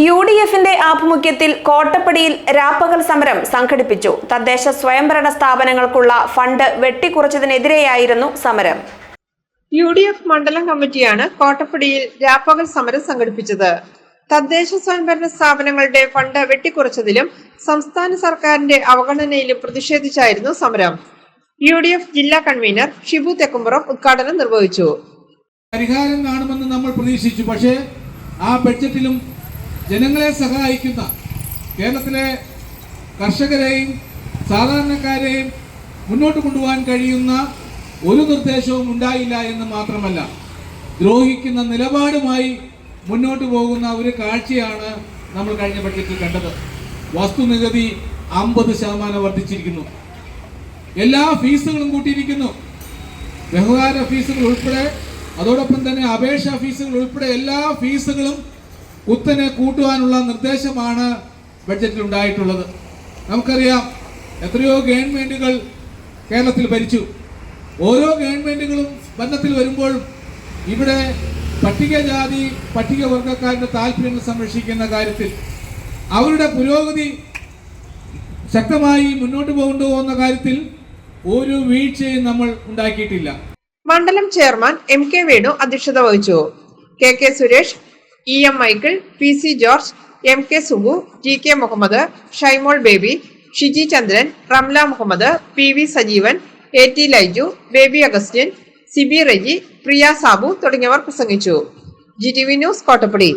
UDFിന്റെ ആഭിമുഖ്യത്തിൽ കോട്ടപ്പടിയിൽ രാപ്പകൽ സമരം സംഘടിപ്പിച്ചു. തദ്ദേശ സ്വയംഭരണ സ്ഥാപനങ്ങൾക്കുള്ള ഫണ്ട് വെട്ടിക്കുറച്ചതിനെതിരെയായിരുന്നു സമരം. UDF മണ്ഡലം കമ്മിറ്റിയാണ് കോട്ടപ്പടിയിൽ രാപ്പകൽ സമരം സംഘടിപ്പിച്ചത്. തദ്ദേശ സ്വയംഭരണ സ്ഥാപനങ്ങളുടെ ഫണ്ട് വെട്ടിക്കുറച്ചതിലും സംസ്ഥാന സർക്കാരിന്റെ അവഗണനയിലും പ്രതിഷേധിച്ചായിരുന്നു സമരം. UDF ജില്ലാ കൺവീനർ ഷിബു തെക്കുംപുറം ഉദ്ഘാടനം നിർവഹിച്ചു. പരിഹാരം കാണുമെന്ന് നമ്മൾ പ്രതീക്ഷിച്ചു. പക്ഷേ ആ ബഡ്ജറ്റിലും ജനങ്ങളെ സഹായിക്കുന്ന കേരളത്തിലെ കർഷകരെയും സാധാരണക്കാരെയും മുന്നോട്ട് കൊണ്ടുപോകാൻ കഴിയുന്ന ഒരു നിർദ്ദേശവും ഉണ്ടായില്ല എന്ന് മാത്രമല്ല, ദ്രോഹിക്കുന്ന നിലപാടുമായി മുന്നോട്ട് പോകുന്ന ഒരു കാഴ്ചയാണ് നമ്മൾ കഴിഞ്ഞ ബഡ്ജറ്റിൽ കണ്ടത്. വസ്തുനികുതി 50% വർദ്ധിച്ചിരിക്കുന്നു. എല്ലാ ഫീസുകളും കൂട്ടിയിരിക്കുന്നു. വ്യവഹാര ഫീസുകൾ ഉൾപ്പെടെ, അതോടൊപ്പം തന്നെ അപേക്ഷാ ഫീസുകൾ ഉൾപ്പെടെ എല്ലാ ഫീസുകളും കുത്തനെ കൂട്ടുവാനുള്ള നിർദ്ദേശമാണ് ബഡ്ജറ്റിൽ ഉണ്ടായിട്ടുള്ളത്. നമുക്കറിയാം, എത്രയോ ഗവൺമെന്റുകൾ കേരളത്തിൽ ഭരിച്ചു. ഓരോ ഗവൺമെന്റുകളും ഭരണത്തിൽ വരുമ്പോഴും ഇവിടെ പട്ടികജാതി പട്ടികവർഗക്കാരുടെ താല്പര്യങ്ങൾ സംരക്ഷിക്കുന്ന കാര്യത്തിൽ അവരുടെ പുരോഗതി ശക്തമായി മുന്നോട്ട് കൊണ്ടുപോകുന്ന കാര്യത്തിൽ ഒരു വീഴ്ചയും നമ്മൾ ഉണ്ടാക്കിയിട്ടില്ല. മണ്ഡലം ചെയർമാൻ MK വേണു അധ്യക്ഷത വഹിച്ചു. KK Suresh, EM Michael, PC George, MK Subu, GK Muhammad, Shymol Baby, Shiji Chandran, Ramla Muhammad, PV Sajeevan, AT Laiju, Baby Augustine, Sibi Reji, Priya Sabu തുടങ്ങിയവർ പ്രസംഗിച്ചു. GTV news Kottappadi.